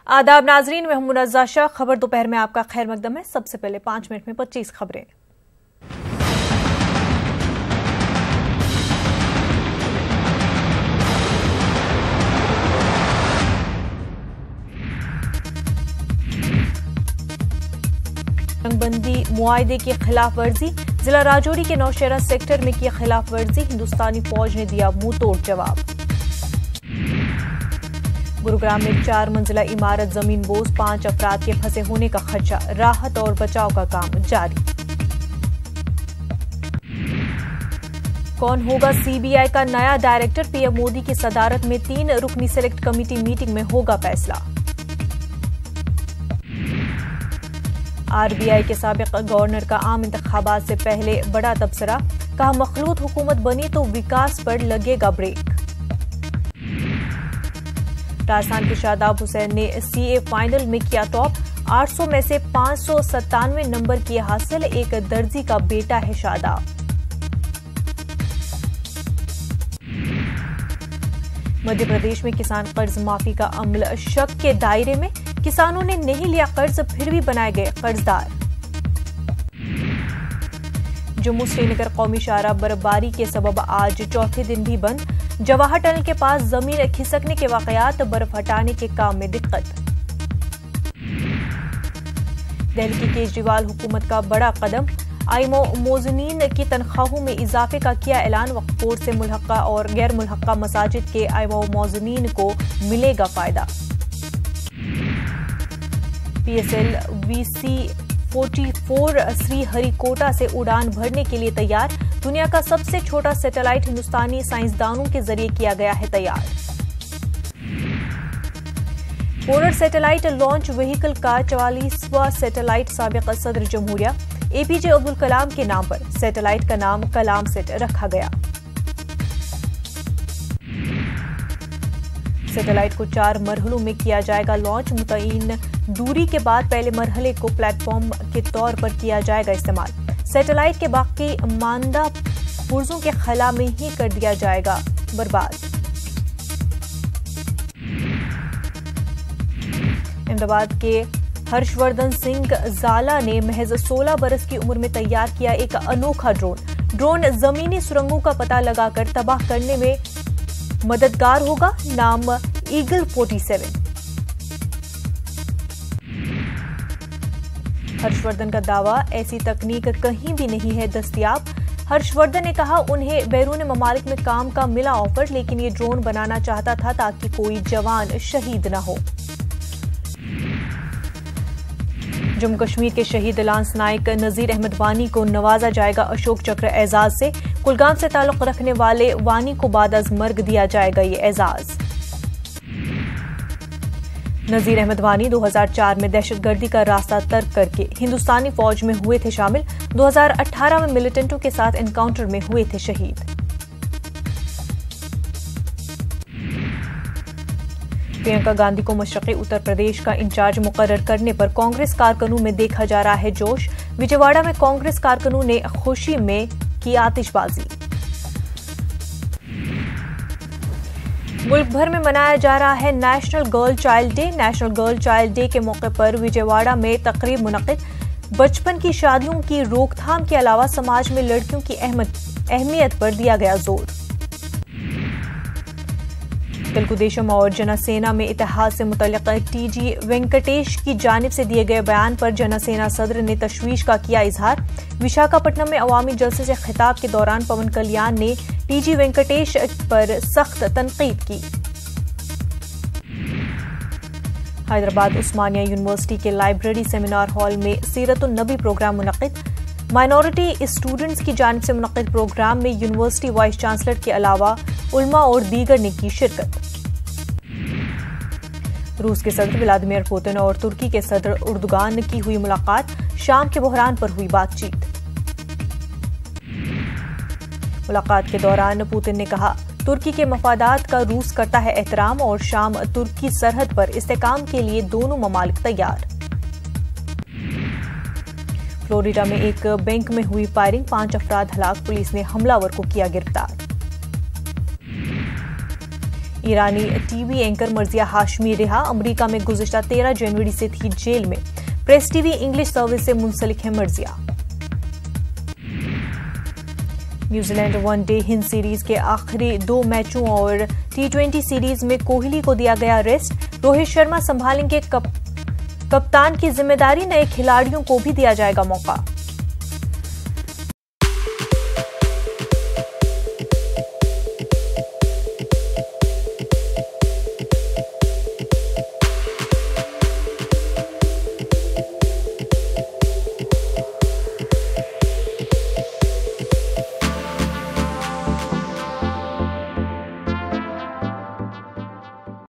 आदाब नाजरीन, मैं हूं मुनज़्ज़ा शाह। खबर दोपहर में आपका खैर मकदम है। सबसे पहले 5 मिनट में 25 खबरें। जंगबंदी मुआहदे की खिलाफ वर्जी, जिला राजौरी के नौशेरा सेक्टर में की खिलाफ वर्जी, हिंदुस्तानी फौज ने दिया मुंह तोड़ जवाब। गुरुग्राम में 4 मंजिला इमारत जमीन बोझ, 5 अफराद के फंसे होने का खदशा, राहत और बचाव का काम जारी। कौन होगा सीबीआई का नया डायरेक्टर, पीएम मोदी की सदारत में 3 रुकनी सेलेक्ट कमेटी मीटिंग में होगा फैसला। आरबीआई के साबिक गवर्नर का आम इंतखाबात से पहले बड़ा तबसरा, कहा मखलूत हुकूमत बनी तो विकास पर लगेगा ब्रेक। राजस्थान के शादाब हुसैन ने सीए फाइनल में किया टॉप, 800 में से 597 नंबर किए हासिल, एक दर्जी का बेटा है शादाब। मध्य प्रदेश में किसान कर्ज माफी का अमल शक के दायरे में, किसानों ने नहीं लिया कर्ज फिर भी बनाए गए कर्जदार। जम्मू श्रीनगर कौमी शाहराह बर्फबारी के सबब आज चौथे दिन भी बंद, जवाहर टनल के पास जमीन खिसकने के वाकयात, बर्फ हटाने के काम में दिक्कत। दिल्ली की केजरीवाल हुकूमत का बड़ा कदम, आईएमओ मोजनीन की तनख्वाहों में इजाफे का किया ऐलान, वक्फ बोर्ड से मुल्हक्का और गैर मुल्हक्का मसाजिद के आईएमओ मोजनीन को मिलेगा फायदा। पीएसएल वीसी 44 श्रीहरिकोटा से उड़ान भरने के लिए तैयार, दुनिया का सबसे छोटा सैटेलाइट हिंदुस्तानी साइंसदानों के जरिए किया गया है तैयार। पोलर सैटेलाइट लॉन्च व्हीकल का 44वां सैटेलाइट साबिक सदर जमहूरिया एपीजे अब्दुल कलाम के नाम पर, सैटेलाइट का नाम कलाम सेट रखा गया। सैटेलाइट को 4 मरहलों में किया जाएगा लॉन्च, मुतय्यन दूरी के बाद पहले मरहले को प्लेटफॉर्म के तौर पर किया जाएगा इस्तेमाल। सैटेलाइट के बाकी मानदा पुर्जों के खला में ही कर दिया जाएगा बर्बाद। अहमदाबाद के हर्षवर्धन सिंह जाला ने महज 16 बरस की उम्र में तैयार किया एक अनोखा ड्रोन जमीनी सुरंगों का पता लगाकर तबाह करने में मददगार होगा, नाम ईगल 47। हर्षवर्धन का दावा, ऐसी तकनीक कहीं भी नहीं है दस्तयाब। हर्षवर्धन ने कहा उन्हें बैरून ममालिक में काम का मिला ऑफर, लेकिन ये ड्रोन बनाना चाहता था ताकि कोई जवान शहीद न हो। जम्मू कश्मीर के शहीद लांस नायक नजीर अहमद वानी को नवाजा जाएगा अशोक चक्र एजाज से, कुलगाम से ताल्लुक रखने वाले वानी को बाद अज मर्ग दिया जाएगा ये एजाज। नजीर अहमद वानी 2004 में दहशतगर्दी का रास्ता तर्क करके हिंदुस्तानी फौज में हुए थे शामिल, 2018 में मिलिटेंटों के साथ एनकाउंटर में हुए थे शहीद। प्रियंका गांधी को मशरक़ी उत्तर प्रदेश का इंचार्ज मुकर्रर करने पर कांग्रेस कारकुनों में देखा जा रहा है जोश, विजयवाड़ा में कांग्रेस कारकुनों ने खुशी में की आतिशबाजी। मुल्क भर में मनाया जा रहा है national girl child day. National girl child day के मौके पर विजयवाड़ा में तकरीब मुनक़िद, बचपन की शादियों की रोकथाम के अलावा समाज में लड़कियों की अहमियत पर दिया गया जोर। तेलुगु देशम और जनसेना में इतिहाद से मुतल्लिक़ टीजी वेंकटेश की जानिब से दिए गए बयान पर जनसेना सदर ने तशवीश का किया इजहार। विशाखापट्टनम में अवामी जलसे से खिताब के दौरान पवन कल्याण ने टीजी वेंकटेश पर सख्त तनकीद की। हैदराबाद उस्मानिया यूनिवर्सिटी के लाइब्रेरी सेमिनार हॉल में सीरत-उन-नबी प्रोग्राम मुनक़िद, माइनॉरिटी स्टूडेंट्स की जानिब से मुनक़िद प्रोग्राम में यूनिवर्सिटी वाइस चांसलर के अलावा उलमा और दीगर ने की शिरकत। रूस के सदर व्लादिमीर पुतिन और तुर्की के सदर उर्दुगान की हुई मुलाकात, शाम के बहरान पर हुई बातचीत। मुलाकात के दौरान पुतिन ने कहा तुर्की के मफादात का रूस करता है एहतराम और शाम तुर्की सरहद पर इस्तेकाम के लिए दोनों ममालिक तैयार। फ्लोरिडा में एक बैंक में हुई फायरिंग, 5 अफराद हलाक, पुलिस ने हमलावर को किया गिरफ्तार। ईरानी टीवी एंकर मर्जिया हाशमी रिहा, अमेरिका में गुज़िश्ता 13 जनवरी से थी जेल में। प्रेस टीवी इंग्लिश सर्विस से मुंसलिक है मर्जिया। न्यूजीलैंड वनडे हिंद सीरीज के आखिरी 2 मैचों और T20 सीरीज में कोहली को दिया गया रेस्ट। रोहित शर्मा संभालेंगे कप्तान की जिम्मेदारी, नए खिलाड़ियों को भी दिया जाएगा मौका।